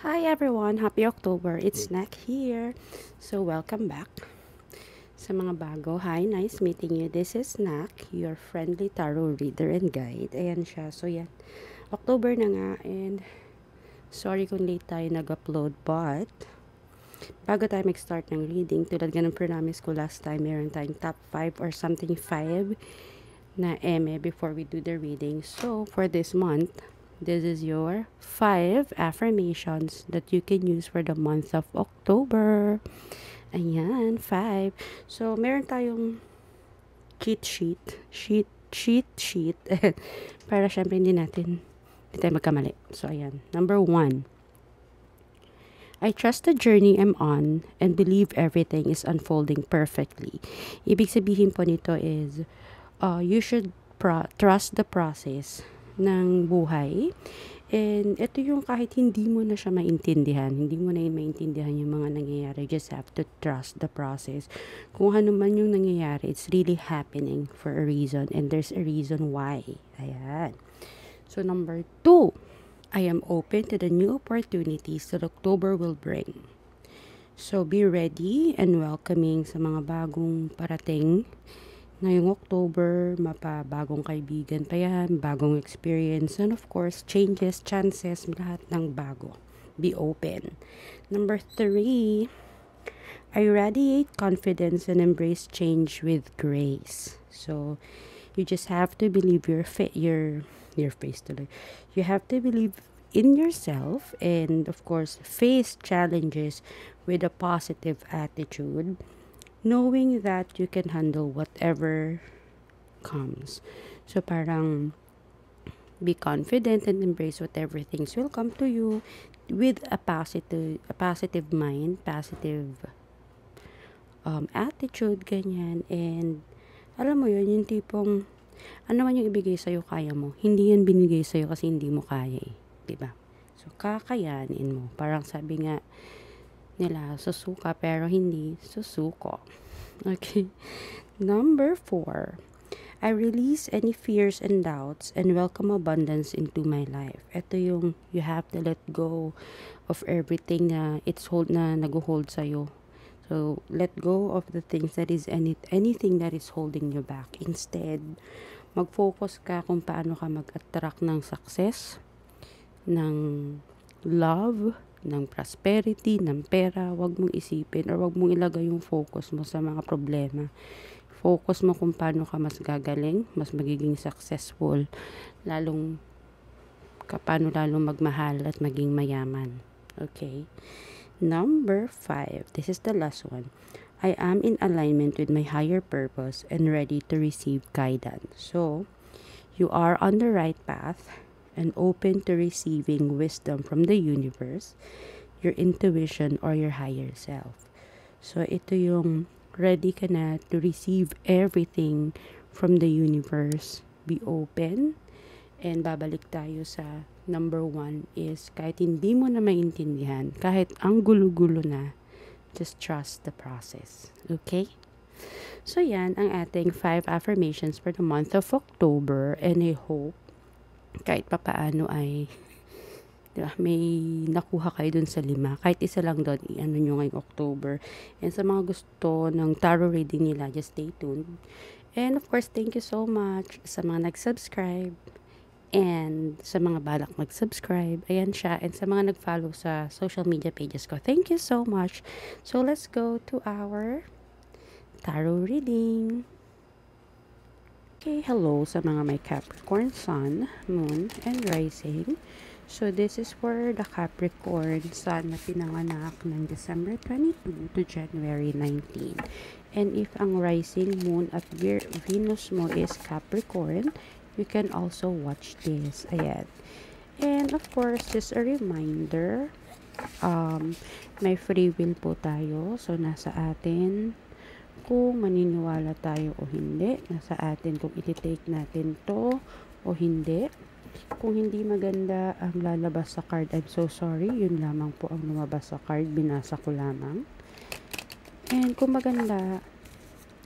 Hi everyone! Happy October! It's Nak here. So welcome back sa mga bago. Hi, nice meeting you. This is Nak, your friendly tarot reader and guide. Ayan siya. So yan, October na nga and sorry kung late tayo nag-upload but bago tayo mag-start ng reading, tulad nga ng promise ko last time, meron tayong top 5 or something 5 na eme before we do the reading. So for this month, this is your 5 affirmations that you can use for the month of October. Ayan, 5. So, meron tayong cheat sheet. Para syempre hindi tayo magkamali. So, ayan. Number 1. I trust the journey I'm on and believe everything is unfolding perfectly. Ibig sabihin po nito is, you should trust the process ng buhay. And ito yung kahit hindi mo na siya maintindihan, hindi mo na yun maintindihan yung mga nangyayari, just have to trust the process. Kung ano man yung nangyayari, it's really happening for a reason and there's a reason why. Ayan. So number 2, I am open to the new opportunities that October will bring. So be ready and welcoming sa mga bagong parating. Ngayong October, mapabagong kaibigan pa yan, bagong experience, and of course, changes, chances, lahat ng bago. Be open. Number 3, I radiate confidence and embrace change with grace. So, you just have to believe your face tuloy. You have to believe in yourself and of course face challenges with a positive attitude, knowing that you can handle whatever comes. So parang be confident and embrace whatever things will come to you with a positive mind, positive attitude, ganyan. And alam mo yun, yung tipong ano man yung ibigay sa'yo, kaya mo. Hindi yan binigay sa'yo kasi hindi mo kaya eh. Diba? So, kakayanin mo. Parang sabi nga nila, susuka pero hindi susuko. Okay. Number 4. I release any fears and doubts and welcome abundance into my life. Ito yung you have to let go of everything na nag-hold sa'yo. So, let go of the things that is anything that is holding you back. Instead, mag-focus ka kung paano ka mag-attract ng success, ng love, ng prosperity, ng pera. Huwag mong isipin or huwag mong ilagay yung focus mo sa mga problema. Focus mo kung paano ka mas gagaling, mas magiging successful, paano lalong magmahal at maging mayaman. Okay? Number 5. This is the last one. I am in alignment with my higher purpose and ready to receive guidance. So, you are on the right path and open to receiving wisdom from the universe, your intuition, or your higher self. So, ito yung ready ka na to receive everything from the universe. Be open. And babalik tayo sa number 1 is kahit hindi mo na maintindihan, kahit ang gulo-gulo na, just trust the process. Okay? So yan ang ating 5 affirmations for the month of October and I hope kahit papaano ay diba, may nakuha kayo dun sa 5. Kahit isa lang doon, i-ano nyo ngayong October. And sa mga gusto ng tarot reading nila, just stay tuned. And of course, thank you so much sa mga nag-subscribe. And sa mga balak mag-subscribe, ayan siya. And sa mga nag-follow sa social media pages ko, thank you so much. So, let's go to our tarot reading. Okay, hello sa mga may Capricorn Sun, Moon, and Rising. So, this is for the Capricorn Sun na pinanganak ng December 22 to January 19. And if ang Rising, Moon, at Venus mo is Capricorn, you can also watch this. Ayan. And of course, just a reminder, may free will po tayo. So, nasa atin kung maniniwala tayo o hindi. Nasa atin kung iti-take natin to o hindi. Kung hindi maganda ang lalabas sa card, I'm so sorry. Yun lamang po ang lumabas sa card. Binasa ko lamang. And kung maganda,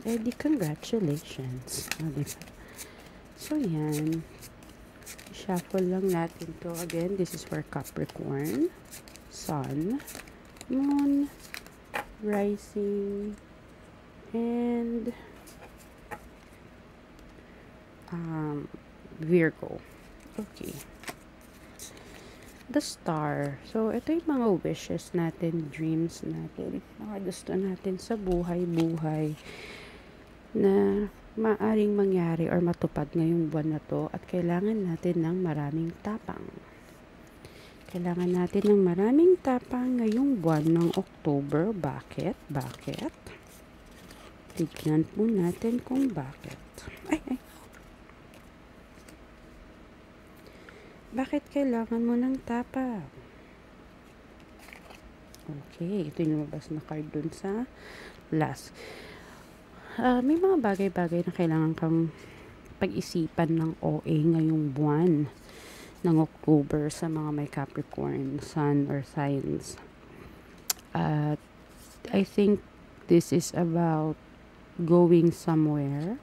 di congratulations. Diba? So, yan. Shuffle lang natin to. Again, this is for Capricorn Sun, Moon, Rising, and Virgo. Okay. The Star. So, ito yung mga wishes natin, dreams natin, mga gusto natin sa buhay-buhay na maaring mangyari or matupad ngayong buwan na to, at kailangan natin ng maraming tapang. Kailangan natin ng maraming tapang ngayong buwan ng October. Bakit? Bakit? Tignan po natin kung bakit. Ay. Bakit kailangan mo ng tapang? Okay, ito yung lumabas na card dun sa last. May mga bagay-bagay na kailangan kang pag-isipan ng OA ngayong buwan ng October sa mga may Capricorn, Sun, or signs. I think this is about going somewhere,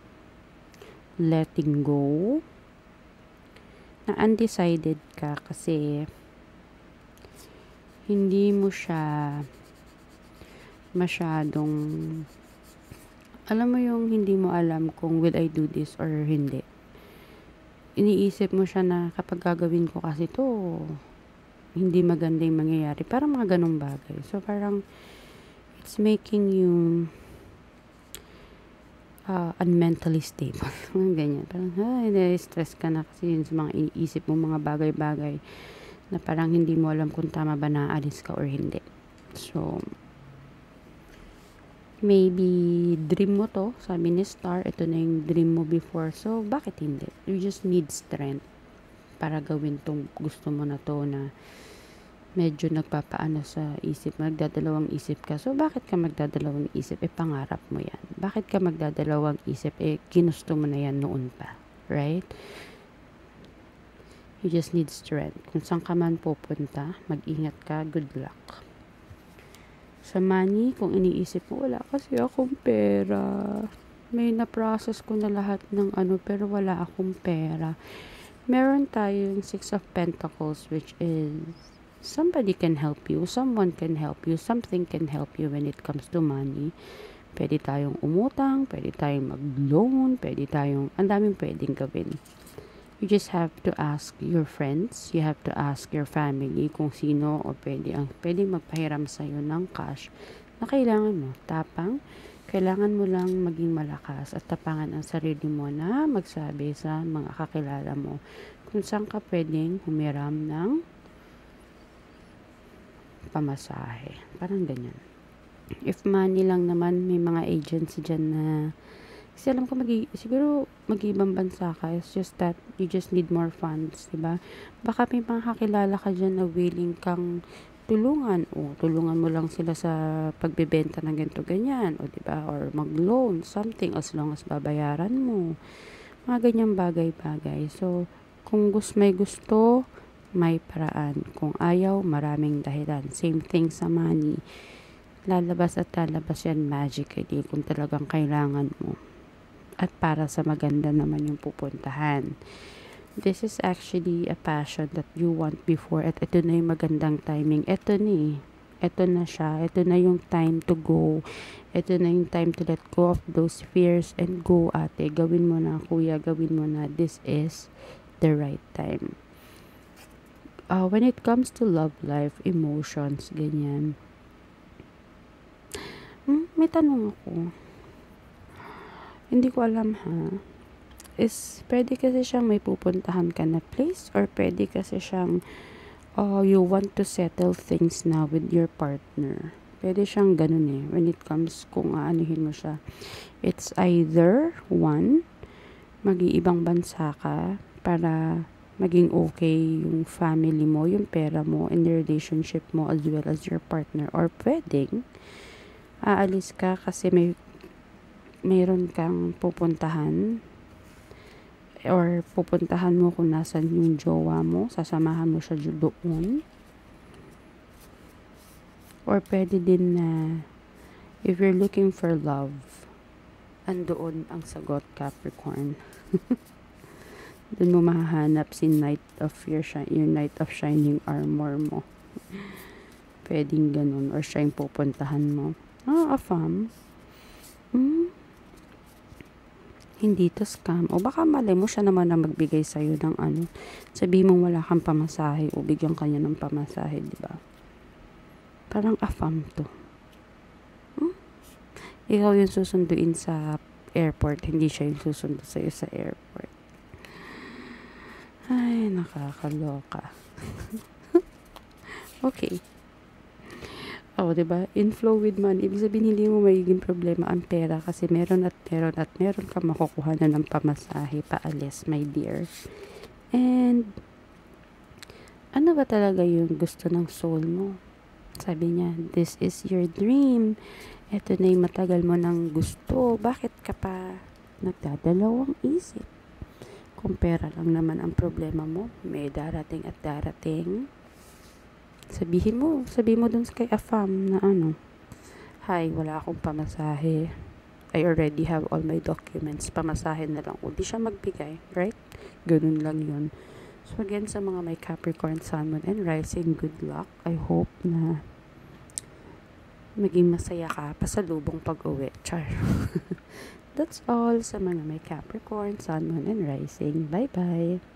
letting go, na undecided ka kasi hindi mo siya masyadong, alam mo yung hindi mo alam kung will I do this or hindi. Iniisip mo siya na kapag gagawin ko kasi to, hindi maganda yung mangyayari. Parang mga ganong bagay. So parang it's making you unmentally stable. Ganyan. Parang, stress ka na kasi yun sa mga iniisip mo, mga bagay-bagay na parang hindi mo alam kung tama ba na aalis ka or hindi. So, maybe dream mo to, sabi ni Star, ito na yung dream mo before. So, bakit hindi? You just need strength para gawin tong gusto mo na to na medyo nagpapaano sa isip, magdadalawang isip ka. So, bakit ka magdadalawang isip? Pangarap mo yan. Bakit ka magdadalawang isip? Ginusto mo na yan noon pa. Right? You just need strength. Kung saan ka man pupunta, mag-ingat ka. Good luck. Sa money, kung iniisip mo, wala kasi akong pera. May na-process ko na lahat ng pero wala akong pera. Meron tayong 6 of Pentacles, which is somebody can help you, someone can help you, something can help you when it comes to money. Pwede tayong umutang, pwede tayong mag-loan, pwede tayong, ang daming pwedeng gawin. You just have to ask your friends, you have to ask your family kung sino o pwedeng magpahiram sa'yo ng cash na kailangan mo. Tapang, kailangan mo lang maging malakas at tapangan ang sarili mo na magsabi sa mga kakilala mo kung saan ka pwedeng humiram ng pamasahe. Parang ganyan. If money lang naman, may mga agency dyan na kasi alam ko siguro mag-ibang bansa ka. It's just that you just need more funds, diba? Baka may mga kakilala ka dyan na willing kang tulungan. O, tulungan mo lang sila sa pagbebenta ng ganito, ganyan. O, diba? Or mag-loan, something, as long as babayaran mo. Mga ganyang bagay-bagay. So, kung may gusto, may paraan. Kung ayaw, maraming dahilan. Same thing sa money. Lalabas at lalabas yan magically kung talagang kailangan mo. At para sa maganda naman yung pupuntahan. This is actually a passion that you want before. At ito na yung magandang timing. Ito na siya. Ito na yung time to go. Ito na yung time to let go of those fears and go, ate. Gawin mo na, kuya. Gawin mo na. This is the right time. When it comes to love life, emotions, ganyan. May tanong ako. Hindi ko alam pwede kasi siyang may pupuntahan ka na place or pwede kasi siyang you want to settle things now with your partner. Pwede siyang ganun when it comes kung aanuhin mo siya. It's either one, mag-iibang bansa ka para maging okay yung family mo, yung pera mo, and the relationship mo as well as your partner. Or pwedeng, aalis ka kasi mayroon kang pupuntahan or pupuntahan mo kung nasan yung jowa mo, sasamahan mo siya doon. Or pwede din na if you're looking for love, andoon ang sagot, Capricorn. Doon mo mahahanap si your Knight of Shining Armor mo. Pwedeng ganun. Or siya yung pupuntahan mo. Affirm. Hindi to scam. O baka mali mo siya naman na magbigay sa'yo ng ano. Sabihin mong wala kang pamasahe o bigyan kanya ng pamasahe, di ba? Parang affirm to. Ikaw yung susunduin sa airport, hindi siya yung susundo sa'yo sa airport. Ay, nakakaloka. Okay. Diba? Inflow with money. Ibig sabihin, hindi mo magiging problema ang pera kasi meron ka makukuha na ng pamasahe paalis, my dear. And, ano ba talaga yung gusto ng soul mo? Sabi niya, this is your dream. Ito na yung matagal mo nang gusto. Bakit ka pa nagdadalawang isip? Kung pera lang naman ang problema mo, may darating at darating. Sabihin mo dun kay Afam na hi, wala akong pamasahe. I already have all my documents. Pamasahe na lang. O di siya magbigay, right? Ganun lang yun. So again, sa mga may Capricorn, Sun, Moon, and Rising, good luck. I hope na maging masaya ka pasalubong pag-uwi. Char. That's all sa mga may Capricorn, Sun, Moon, and Rising. Bye-bye!